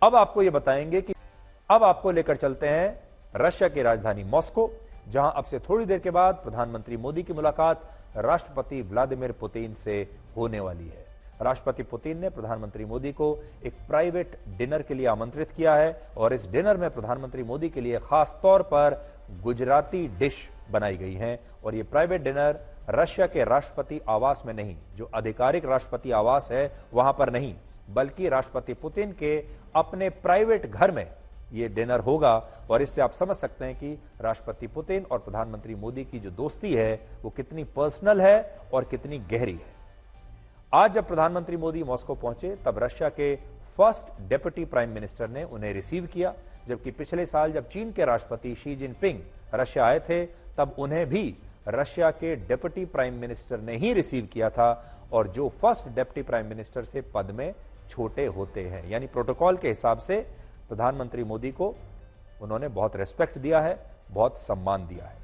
अब आपको यह बताएंगे कि अब आपको लेकर चलते हैं रशिया की राजधानी मॉस्को, जहां अब से थोड़ी देर के बाद प्रधानमंत्री मोदी की मुलाकात राष्ट्रपति व्लादिमीर पुतिन से होने वाली है। राष्ट्रपति पुतिन ने प्रधानमंत्री मोदी को एक प्राइवेट डिनर के लिए आमंत्रित किया है और इस डिनर में प्रधानमंत्री मोदी के लिए खास तौर पर गुजराती डिश बनाई गई है। और यह प्राइवेट डिनर रशिया के राष्ट्रपति आवास में नहीं, जो आधिकारिक राष्ट्रपति आवास है वहां पर नहीं, बल्कि राष्ट्रपति पुतिन के अपने प्राइवेट घर में यह डिनर होगा। और इससे आप समझ सकते हैं कि राष्ट्रपति पुतिन और प्रधानमंत्री मोदी की जो दोस्ती है वो कितनी पर्सनल है और कितनी गहरी है। आज जब प्रधानमंत्री मोदी मॉस्को पहुंचे तब रशिया के फर्स्ट डेप्यूटी प्राइम मिनिस्टर ने उन्हें रिसीव किया, जबकि पिछले साल जब चीन के राष्ट्रपति शी जिनपिंग रशिया आए थे तब उन्हें भी रशिया के डेप्यूटी प्राइम मिनिस्टर ने ही रिसीव किया था, और जो फर्स्ट डेप्यूटी प्राइम मिनिस्टर से पद में छोटे होते हैं। यानी प्रोटोकॉल के हिसाब से प्रधानमंत्री मोदी को उन्होंने बहुत रेस्पेक्ट दिया है, बहुत सम्मान दिया है।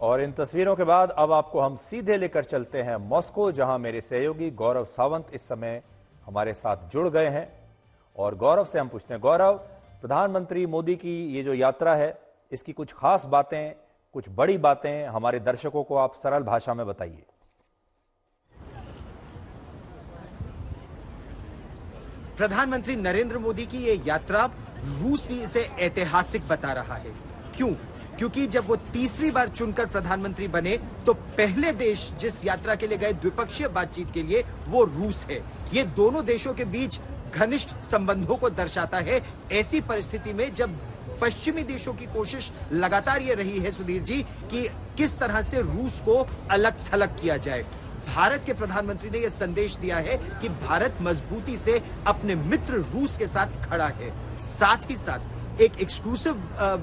और इन तस्वीरों के बाद अब आपको हम सीधे लेकर चलते हैं मॉस्को, जहां मेरे सहयोगी गौरव सावंत इस समय हमारे साथ जुड़ गए हैं। और गौरव से हम पूछते हैं, गौरव, प्रधानमंत्री मोदी की ये जो यात्रा है इसकी कुछ खास बातें, कुछ बड़ी बातें हमारे दर्शकों को आप सरल भाषा में बताइए। प्रधानमंत्री नरेंद्र मोदी की ये यात्रा रूस भी इसे ऐतिहासिक बता रहा है। क्यों? क्योंकि जब वो तीसरी बार चुनकर प्रधानमंत्री बने तो पहले देश जिस यात्रा के लिए गए द्विपक्षीय बातचीत के लिए वो रूस है। ये दोनों देशों के बीच घनिष्ठ संबंधों को दर्शाता है। ऐसी परिस्थिति में जब पश्चिमी देशों की कोशिश लगातार ये रही है सुधीर जी कि किस तरह से रूस को अलग थलग किया जाए, भारत के प्रधानमंत्री ने यह संदेश दिया है कि भारत मजबूती से अपने मित्र रूस के साथ खड़ा है। साथ ही साथ एक एक्सक्लूसिव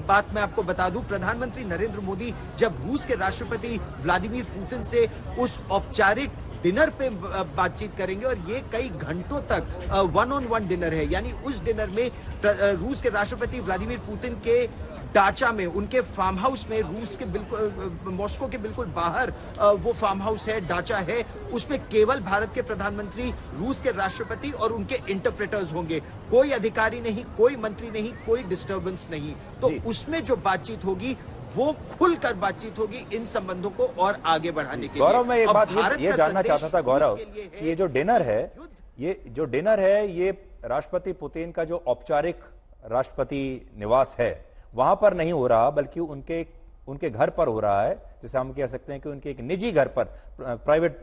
बात मैं आपको बता दूं, प्रधानमंत्री नरेंद्र मोदी जब रूस के राष्ट्रपति व्लादिमीर पुतिन से उस औपचारिक डिनर पे बातचीत करेंगे, और ये कई घंटों तक वन ऑन वन डिनर है। यानी उस डिनर में रूस के राष्ट्रपति व्लादिमीर पुतिन के डाचा में, उनके फार्म हाउस में, रूस के बिल्कुल मॉस्को के बिल्कुल बाहर वो फार्म हाउस है, डाचा है, उसमें केवल भारत के प्रधानमंत्री, रूस के राष्ट्रपति और उनके इंटरप्रेटर्स होंगे। कोई अधिकारी नहीं, कोई मंत्री नहीं, कोई डिस्टर्बेंस नहीं। तो उसमें जो बातचीत होगी वो खुलकर बातचीत होगी इन संबंधों को और आगे बढ़ाने के लिए। गौरव, मैं एक बात ये जानना चाहता था गौरव, ये जो डिनर है, ये राष्ट्रपति पुतिन का जो औपचारिक राष्ट्रपति निवास है वहां पर नहीं हो रहा, बल्कि उनके घर पर हो रहा है। जैसे हम कह सकते हैं कि उनके एक निजी घर पर, प्राइवेट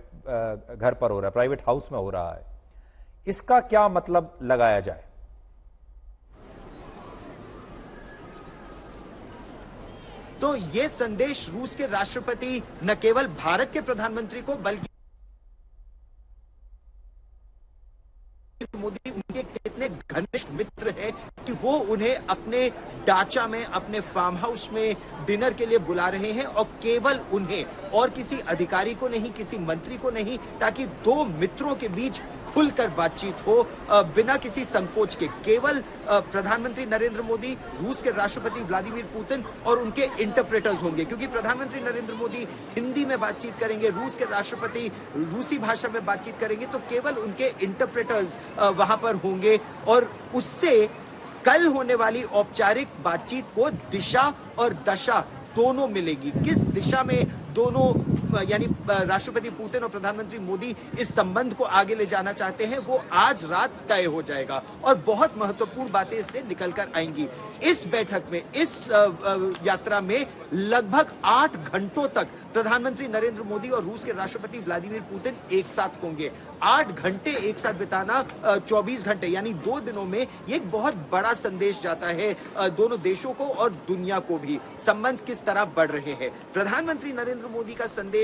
घर पर हो रहा है, प्राइवेट हाउस में हो रहा है। इसका क्या मतलब लगाया जाए? तो ये संदेश रूस के राष्ट्रपति न केवल भारत के प्रधानमंत्री को बल्कि प्रधानमंत्री मोदी उनके कितने घनिष्ठ मित्र हैं कि वो उन्हें अपने डाचा में, अपने फार्म हाउस में डिनर के लिए बुला रहे हैं, और केवल उन्हें और किसी अधिकारी को नहीं, किसी मंत्री को नहीं, ताकि दो मित्रों के बीच खुलकर बातचीत हो बिना किसी संकोच के। केवल प्रधानमंत्री नरेंद्र मोदी, रूस के राष्ट्रपति व्लादिमीर पुतिन और उनके इंटरप्रेटर्स होंगे, क्योंकि प्रधानमंत्री नरेंद्र मोदी हिंदी में बातचीत करेंगे, रूस के राष्ट्रपति रूसी भाषा में बातचीत करेंगे, तो केवल उनके इंटरप्रेटर्स वहां पर होंगे, और उससे कल होने वाली औपचारिक बातचीत को दिशा और दशा दोनों मिलेगी। किस दिशा में दोनों यानी राष्ट्रपति पुतिन और प्रधानमंत्री मोदी इस संबंध को आगे ले जाना चाहते हैं, वो आज रात तय हो जाएगा, और बहुत महत्वपूर्ण बातें इससे निकल कर आएंगी। इस बैठक में, इस यात्रा में लगभग 8 घंटों तक प्रधानमंत्री नरेंद्र मोदी और रूस के राष्ट्रपति व्लादिमीर पुतिन एक साथ होंगे। 8 घंटे एक साथ बिताना 24 घंटे यानी 2 दिनों में, ये एक बहुत बड़ा संदेश जाता है दोनों देशों को और दुनिया को भी। संबंध किस तरह बढ़ रहे हैं। प्रधानमंत्री नरेंद्र मोदी का संदेश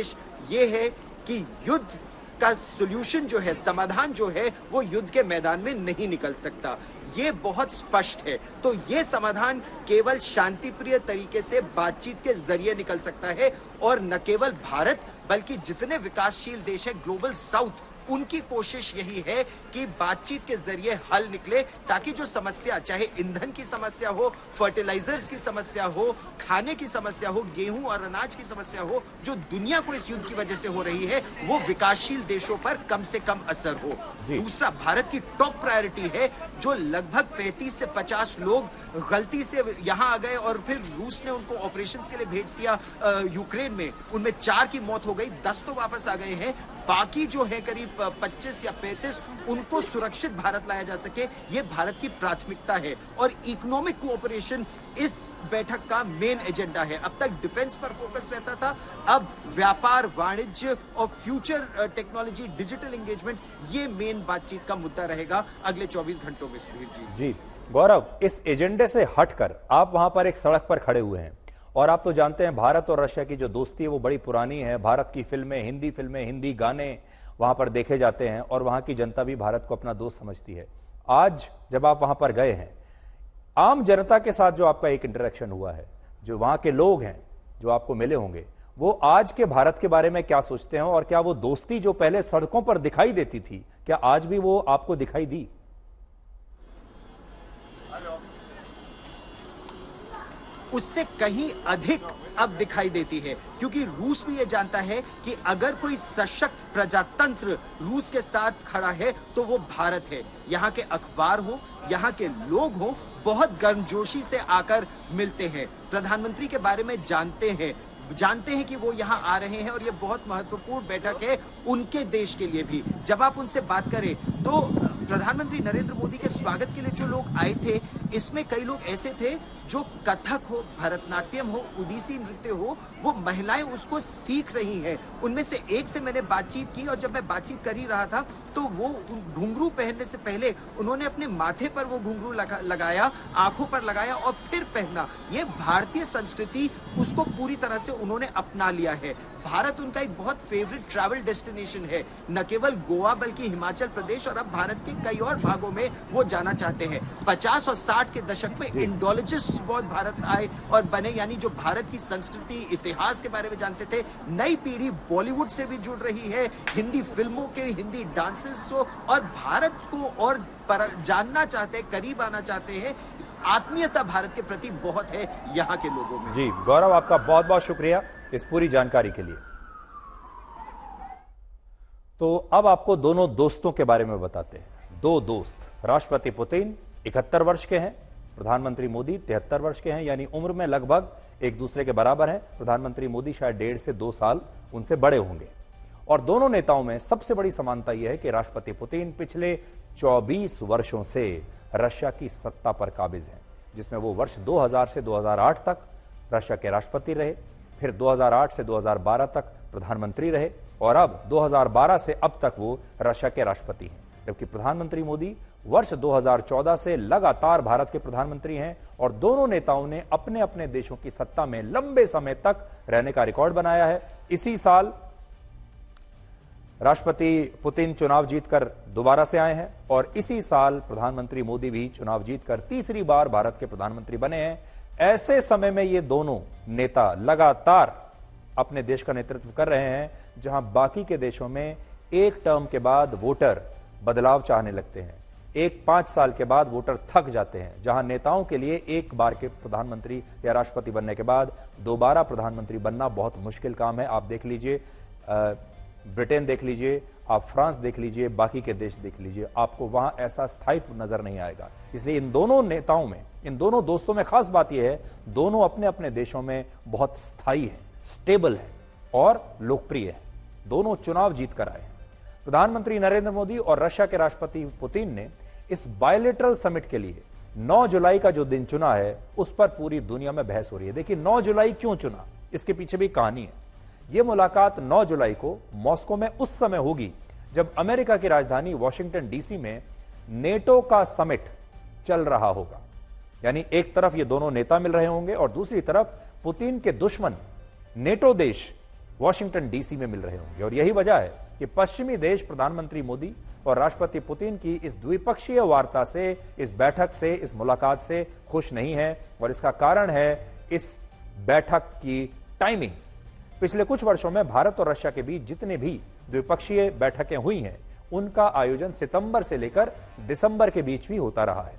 ये है कि युद्ध का सॉल्यूशन जो है, समाधान जो है, वो युद्ध के मैदान में नहीं निकल सकता। ये बहुत स्पष्ट है। तो ये समाधान केवल शांतिप्रिय तरीके से बातचीत के जरिए निकल सकता है, और न केवल भारत बल्कि जितने विकासशील देश हैं, ग्लोबल साउथ, उनकी कोशिश यही है कि बातचीत के जरिए हल निकले, ताकि जो समस्या, चाहे ईंधन की समस्या हो, फर्टिलाइजर्स की समस्या हो, खाने की समस्या हो, गेहूं और अनाज की समस्या हो, जो दुनिया को इस युद्ध की वजह से हो रही है, वो विकासशील देशों पर कम से कम असर हो। दूसरा, भारत की टॉप प्रायोरिटी है, जो लगभग 35 से 50 लोग गलती से यहां आ गए और फिर रूस ने उनको ऑपरेशंस के लिए भेज दिया यूक्रेन में, उनमें 4 की मौत हो गई, 10 तो वापस आ गए हैं, बाकी जो है करीब 25 या 35, उनको सुरक्षित भारत लाया जा सके, ये भारत की प्राथमिकता है। और इकोनॉमिक कोऑपरेशन इस बैठक का मेन एजेंडा है। अब तक डिफेंस पर फोकस रहता था, अब व्यापार, वाणिज्य और फ्यूचर टेक्नोलॉजी, डिजिटल एंगेजमेंट, ये मेन बातचीत का मुद्दा रहेगा अगले 24 घंटों में। सुधीर जी गौरव, इस एजेंडे से हटकर आप वहां पर एक सड़क पर खड़े हुए हैं, और आप तो जानते हैं भारत और रशिया की जो दोस्ती है वो बड़ी पुरानी है। भारत की फिल्में, हिंदी गाने वहां पर देखे जाते हैं, और वहां की जनता भी भारत को अपना दोस्त समझती है। आज जब आप वहां पर गए हैं, आम जनता के साथ जो आपका एक इंटरेक्शन हुआ है, जो वहां के लोग हैं जो आपको मिले होंगे, वो आज के भारत के बारे में क्या सोचते हैं, और क्या वो दोस्ती जो पहले सड़कों पर दिखाई देती थी, क्या आज भी वो आपको दिखाई दी? उससे कहीं अधिक अब दिखाई देती है, क्योंकि रूस भी ये जानता है कि अगर कोई सशक्त प्रजातंत्र रूस के साथ खड़ा है तो वो भारत है। यहाँ के अखबार हो, यहाँ के लोग हो, बहुत गर्मजोशी से आकर मिलते हैं, प्रधानमंत्री के बारे में जानते हैं कि वो यहाँ आ रहे हैं, और ये बहुत महत्वपूर्ण बैठक है उनके देश के लिए भी। जब आप उनसे बात करें तो प्रधानमंत्री नरेंद्र मोदी के स्वागत के लिए जो लोग आए थे, इसमें कई लोग ऐसे थे जो कथक हो, भरतनाट्यम हो, ओडिसी नृत्य हो, वो महिलाएं उसको सीख रही हैं। उनमें से एक से मैंने बातचीत की, और जब मैं बातचीत कर ही रहा था तो वो घुंघरू पहनने से पहले उन्होंने अपने माथे पर वो घुंघरू लगाया, आंखों पर लगाया और फिर पहना। ये भारतीय संस्कृति, उसको पूरी तरह से उन्होंने अपना लिया है। भारत उनका एक बहुत फेवरेट ट्रैवल डेस्टिनेशन है, न केवल गोवा बल्कि हिमाचल प्रदेश, और अब भारत के कई और भागों में वो जाना चाहते हैं। 50 और 60 के दशक में इंडोलॉजिस्ट बहुत भारत आए और बने, यानी जो भारत की संस्कृति, इतिहास के बारे में जानते थे। नई पीढ़ी बॉलीवुड से भी जुड़ रही है, हिंदी फिल्मों के, हिंदी डांसेस हो, और भारत को और जानना चाहते हैं, करीब आना चाहते हैं। आत्मीयता भारत के प्रति बहुत है यहाँ के लोगों में। जी गौरव, आपका बहुत बहुत शुक्रिया इस पूरी जानकारी के लिए। तो अब आपको दोनों दोस्तों के बारे में बताते हैं। 2 दोस्त, राष्ट्रपति पुतिन 71 वर्ष के हैं, प्रधानमंत्री मोदी 73 वर्ष के हैं, यानी उम्र में लगभग एक दूसरे के बराबर हैं। प्रधानमंत्री मोदी शायद 1.5 से 2 साल उनसे बड़े होंगे। और दोनों नेताओं में सबसे बड़ी समानता यह है कि राष्ट्रपति पुतिन पिछले 24 वर्षों से रशिया की सत्ता पर काबिज हैं, जिसमें वो वर्ष 2000 से 2008 तक रशिया के राष्ट्रपति रहे, फिर 2008 से 2012 तक प्रधानमंत्री रहे, और अब 2012 से अब तक वो रशिया के राष्ट्रपति हैं। जबकि प्रधानमंत्री मोदी वर्ष 2014 से लगातार भारत के प्रधानमंत्री हैं, और दोनों नेताओं ने अपने अपने देशों की सत्ता में लंबे समय तक रहने का रिकॉर्ड बनाया है। इसी साल राष्ट्रपति पुतिन चुनाव जीतकर दोबारा से आए हैं और इसी साल प्रधानमंत्री मोदी भी चुनाव जीतकर तीसरी बार भारत के प्रधानमंत्री बने हैं। ऐसे समय में ये दोनों नेता लगातार अपने देश का नेतृत्व कर रहे हैं, जहां बाकी के देशों में एक टर्म के बाद वोटर बदलाव चाहने लगते हैं, 5 साल के बाद वोटर थक जाते हैं। जहां नेताओं के लिए एक बार के प्रधानमंत्री या राष्ट्रपति बनने के बाद दोबारा प्रधानमंत्री बनना बहुत मुश्किल काम है। आप देख लीजिए, ब्रिटेन देख लीजिए, आप फ्रांस देख लीजिए, बाकी के देश देख लीजिए, आपको वहां ऐसा स्थायित्व नजर नहीं आएगा। इसलिए इन दोनों नेताओं में, इन दोनों दोस्तों में खास बात यह है, दोनों अपने अपने देशों में बहुत स्थायी है, स्टेबल है और लोकप्रिय है। दोनों चुनाव जीत कर आए हैं। प्रधानमंत्री नरेंद्र मोदी और रशिया के राष्ट्रपति पुतिन ने इस बायलेटरल समिट के लिए 9 जुलाई का जो दिन चुना है, उस पर पूरी दुनिया में बहस हो रही है। देखिए 9 जुलाई क्यों चुना, इसके पीछे भी कहानी है। यह मुलाकात 9 जुलाई को मॉस्को में उस समय होगी जब अमेरिका की राजधानी वॉशिंगटन डीसी में नेटो का समिट चल रहा होगा। यानी एक तरफ ये दोनों नेता मिल रहे होंगे और दूसरी तरफ पुतिन के दुश्मन नेटो देश वॉशिंगटन डीसी में मिल रहे होंगे। और यही वजह है कि पश्चिमी देश प्रधानमंत्री मोदी और राष्ट्रपति पुतिन की इस द्विपक्षीय वार्ता से, इस बैठक से, इस मुलाकात से खुश नहीं है। और इसका कारण है इस बैठक की टाइमिंग। पिछले कुछ वर्षों में भारत और रशिया के बीच जितने भी द्विपक्षीय बैठकें हुई हैं, उनका आयोजन सितंबर से लेकर दिसंबर के बीच भी होता रहा है।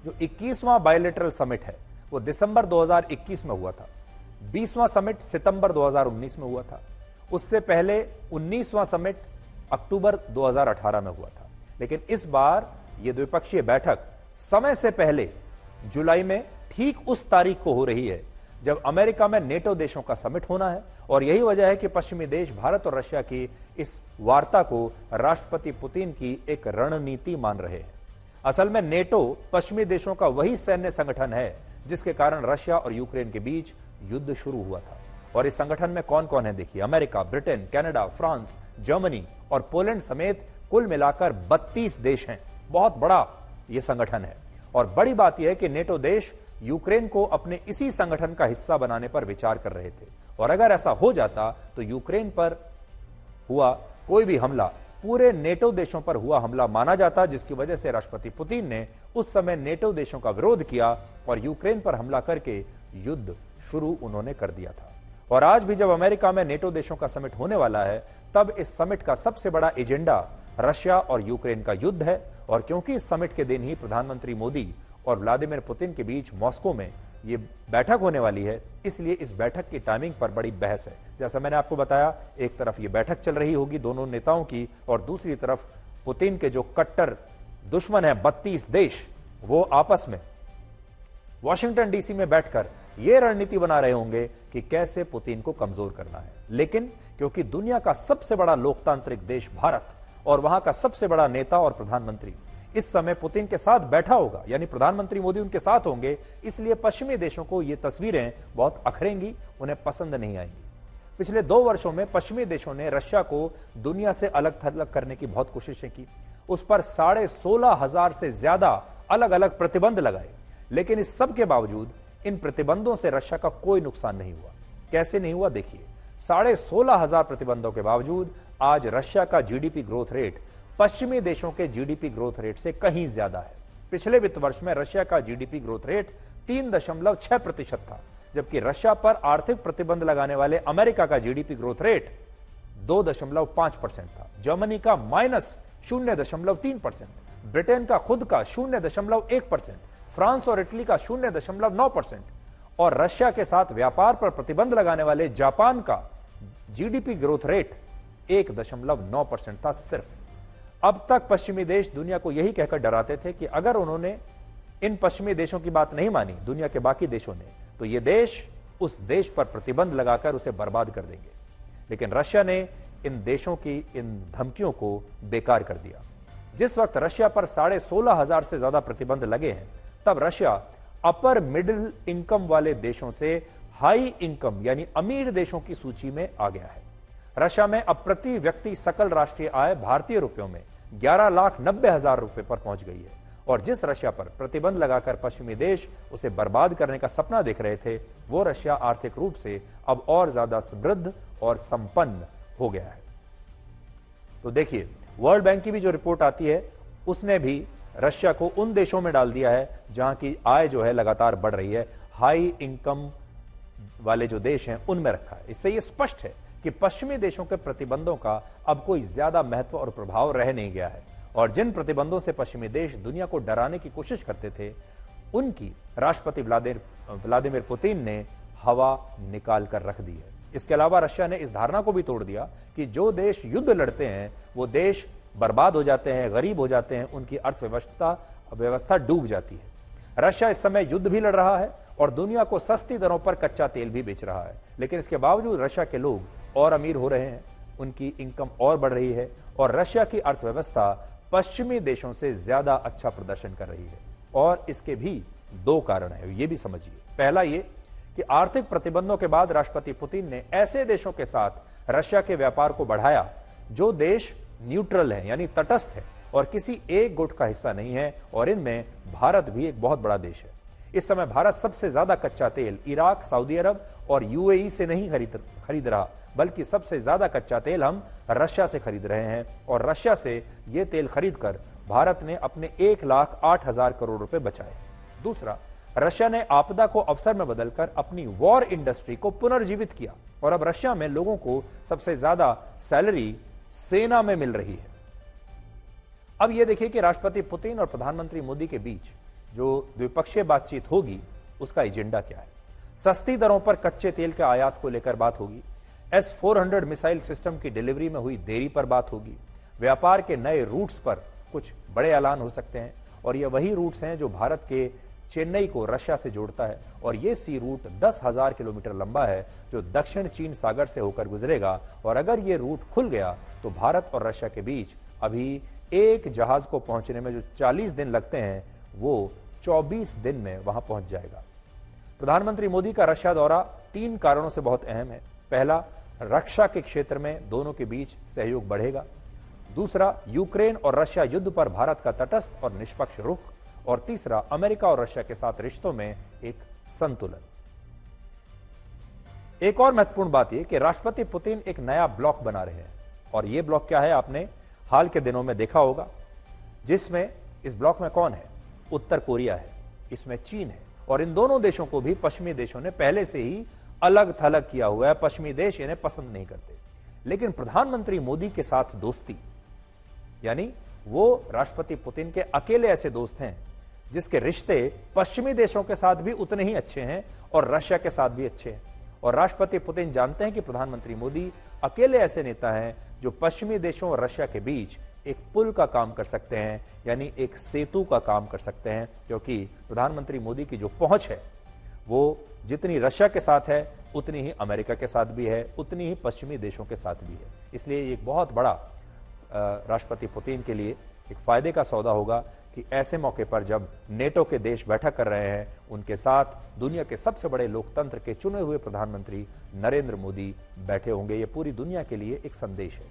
जो 21वां बायलेटरल समिट है वो दिसंबर 2021 में हुआ था। 20वां समिट सितंबर 2019 में हुआ था। उससे पहले 19वां समिट अक्टूबर 2018 में हुआ था। लेकिन इस बार यह द्विपक्षीय बैठक समय से पहले जुलाई में ठीक उस तारीख को हो रही है जब अमेरिका में नेटो देशों का समिट होना है। और यही वजह है कि पश्चिमी देश भारत और रशिया की इस वार्ता को राष्ट्रपति पुतिन की एक रणनीति मान रहे हैं। असल में नेटो पश्चिमी देशों का वही सैन्य संगठन है जिसके कारण रशिया और यूक्रेन के बीच युद्ध शुरू हुआ था। और इस संगठन में कौन कौन है देखिए, America, Britain, Canada, France, Germany और पोलैंड समेत कुल मिलाकर 32 देश हैं। बहुत बड़ा यह संगठन है। और बड़ी बात यह है कि नेटो देश यूक्रेन को अपने इसी संगठन का हिस्सा बनाने पर विचार कर रहे थे। और अगर ऐसा हो जाता तो यूक्रेन पर हुआ कोई भी हमला पूरे नेटो देशों पर हुआ हमला माना जाता, जिसकी वजह से राष्ट्रपति पुतिन ने उस समय नेटो देशों का विरोध किया और यूक्रेन पर हमला करके युद्ध शुरू उन्होंने कर दिया था। और आज भी जब अमेरिका में नेटो देशों का समिट होने वाला है, तब इस समिट का सबसे बड़ा एजेंडा रशिया और यूक्रेन का युद्ध है। और क्योंकि इस समिट के दिन ही प्रधानमंत्री मोदी और व्लादिमीर पुतिन के बीच मॉस्को में ये बैठक होने वाली है, इसलिए इस बैठक की टाइमिंग पर बड़ी बहस है। जैसा मैंने आपको बताया, एक तरफ ये बैठक चल रही होगी दोनों नेताओं की और दूसरी तरफ पुतिन के जो कट्टर दुश्मन है 32 देश, वो आपस में वॉशिंगटन डीसी में बैठकर यह रणनीति बना रहे होंगे कि कैसे पुतिन को कमजोर करना है। लेकिन क्योंकि दुनिया का सबसे बड़ा लोकतांत्रिक देश भारत और वहां का सबसे बड़ा नेता और प्रधानमंत्री इस समय पुतिन के साथ बैठा होगा, यानी प्रधानमंत्री मोदी उनके साथ होंगे, इसलिए पश्चिमी देशों को ये तस्वीरें बहुत अखरेंगी, उन्हें पसंद नहीं आएंगी। पिछले 2 वर्षों में पश्चिमी देशों ने रशिया को दुनिया से अलग थलग करने की बहुत कोशिशें की। उस पर 16,500 से ज्यादा अलग अलग प्रतिबंध लगाए। लेकिन इस सब के बावजूद इन प्रतिबंधों से रशिया का कोई नुकसान नहीं हुआ। कैसे नहीं हुआ देखिए, 16,500 प्रतिबंधों के बावजूद आज रशिया का जीडीपी ग्रोथ रेट पश्चिमी देशों के जीडीपी ग्रोथ रेट से कहीं ज्यादा है। पिछले वित्त वर्ष में रशिया का जीडीपी ग्रोथ रेट 3.6% था, जबकि रशिया पर आर्थिक प्रतिबंध लगाने वाले अमेरिका का जीडीपी ग्रोथ रेट 2.5% था। जर्मनी का -0.3%, ब्रिटेन का खुद का 0.1%, फ्रांस और इटली का 0.9% और रशिया के साथ व्यापार पर प्रतिबंध लगाने वाले जापान का जीडीपी ग्रोथ रेट 1.9% था सिर्फ। अब तक पश्चिमी देश दुनिया को यही कहकर डराते थे कि अगर उन्होंने इन पश्चिमी देशों की बात नहीं मानी, दुनिया के बाकी देशों ने, तो ये देश उस देश पर प्रतिबंध लगाकर उसे बर्बाद कर देंगे। लेकिन रशिया ने इन देशों की इन धमकियों को बेकार कर दिया। जिस वक्त रशिया पर 16,500 से ज्यादा प्रतिबंध लगे हैं, तब रशिया अपर मिडिल इनकम वाले देशों से हाई इनकम यानी अमीर देशों की सूची में आ गया है। रशिया में अब प्रति व्यक्ति सकल राष्ट्रीय आय भारतीय रुपयों में 11,90,000 रुपए पर पहुंच गई है। और जिस रशिया पर प्रतिबंध लगाकर पश्चिमी देश उसे बर्बाद करने का सपना देख रहे थे, वो रशिया आर्थिक रूप से अब और ज्यादा समृद्ध और संपन्न हो गया है। तो देखिए, वर्ल्ड बैंक की भी जो रिपोर्ट आती है उसने भी रशिया को उन देशों में डाल दिया है जहां की आय जो है लगातार बढ़ रही है, हाई इनकम वाले जो देश हैं उनमें रखा है। इससे यह स्पष्ट है कि पश्चिमी देशों के प्रतिबंधों का अब कोई ज्यादा महत्व और प्रभाव रह नहीं गया है, और जिन प्रतिबंधों से पश्चिमी देश दुनिया को डराने की कोशिश करते थे उनकी राष्ट्रपति व्लादिमीर पुतिन ने हवा निकाल कर रख दी है। इसके अलावा रशिया ने इस धारणा को भी तोड़ दिया कि जो देश युद्ध लड़ते हैं वो देश बर्बाद हो जाते हैं, गरीब हो जाते हैं, उनकी अर्थव्यवस्था डूब जाती है। रशिया इस समय युद्ध भी लड़ रहा है और दुनिया को सस्ती दरों पर कच्चा तेल भी बेच रहा है, लेकिन इसके बावजूद रशिया के लोग और अमीर हो रहे हैं, उनकी इनकम और बढ़ रही है और रशिया की अर्थव्यवस्था पश्चिमी देशों से ज्यादा अच्छा प्रदर्शन कर रही है। और इसके भी दो कारण है, ये भी समझिए। पहला ये कि आर्थिक प्रतिबंधों के बाद राष्ट्रपति पुतिन ने ऐसे देशों के साथ रशिया के व्यापार को बढ़ाया जो देश न्यूट्रल है, यानी तटस्थ है और किसी एक गुट का हिस्सा नहीं है, और इनमें भारत भी एक बहुत बड़ा देश है। इस समय भारत सबसे ज्यादा कच्चा तेल इराक, सऊदी अरब और यूएई से नहीं खरीद रहा, बल्कि सबसे ज्यादा कच्चा तेल हम रशिया से खरीद रहे हैं, और रशिया से यह तेल खरीदकर भारत ने अपने 1,08,000 करोड़ रुपए बचाए। दूसरा, रशिया ने आपदा को अवसर में बदलकर अपनी वॉर इंडस्ट्री को पुनर्जीवित किया और अब रशिया में लोगों को सबसे ज्यादा सैलरी सेना में मिल रही है। अब यह देखिए कि राष्ट्रपति पुतिन और प्रधानमंत्री मोदी के बीच जो द्विपक्षीय बातचीत होगी उसका एजेंडा क्या है। सस्ती दरों पर कच्चे तेल के आयात को लेकर बात होगी, S-400 मिसाइल सिस्टम की डिलीवरी में हुई देरी पर बात होगी, व्यापार के नए रूट्स पर कुछ बड़े ऐलान हो सकते हैं, और ये वही रूट्स हैं जो भारत के चेन्नई को रशिया से जोड़ता है, और ये सी रूट 10,000 किलोमीटर लंबा है जो दक्षिण चीन सागर से होकर गुजरेगा, और अगर ये रूट खुल गया तो भारत और रशिया के बीच अभी एक जहाज को पहुंचने में जो 40 दिन लगते हैं वो 24 दिन में वहां पहुंच जाएगा। प्रधानमंत्री मोदी का रशिया दौरा 3 कारणों से बहुत अहम है। पहला, रक्षा के क्षेत्र में दोनों के बीच सहयोग बढ़ेगा। दूसरा, यूक्रेन और रशिया युद्ध पर भारत का तटस्थ और निष्पक्ष रुख, और तीसरा, अमेरिका और रशिया के साथ रिश्तों में एक संतुलन। एक और महत्वपूर्ण बात यह कि राष्ट्रपति पुतिन एक नया ब्लॉक बना रहे हैं, और यह ब्लॉक क्या है आपने हाल के दिनों में देखा होगा, जिसमें इस ब्लॉक में कौन है? उत्तर कोरिया है, इसमें चीन है, और इन दोनों देशों को भी पश्चिमी देशों ने पहले से ही अलग थलग किया हुआ है। पश्चिमी देश इन्हें पसंद नहीं करते, लेकिन प्रधानमंत्री मोदी के साथ दोस्ती, यानी वो राष्ट्रपति पुतिन के अकेले ऐसे दोस्त हैं जिसके रिश्ते पश्चिमी देशों के साथ भी उतने ही अच्छे हैं और रशिया के साथ भी अच्छे हैं। और राष्ट्रपति पुतिन जानते हैं कि प्रधानमंत्री मोदी अकेले ऐसे नेता हैं जो पश्चिमी देशों और रशिया के बीच एक पुल का काम कर सकते हैं, यानी एक सेतु का काम कर सकते हैं, क्योंकि प्रधानमंत्री मोदी की जो पहुंच है वो जितनी रशिया के साथ है उतनी ही अमेरिका के साथ भी है, उतनी ही पश्चिमी देशों के साथ भी है। इसलिए एक बहुत बड़ा राष्ट्रपति पुतिन के लिए एक फायदे का सौदा होगा कि ऐसे मौके पर जब नेटो के देश बैठक कर रहे हैं, उनके साथ दुनिया के सबसे बड़े लोकतंत्र के चुने हुए प्रधानमंत्री नरेंद्र मोदी बैठे होंगे। ये पूरी दुनिया के लिए एक संदेश है।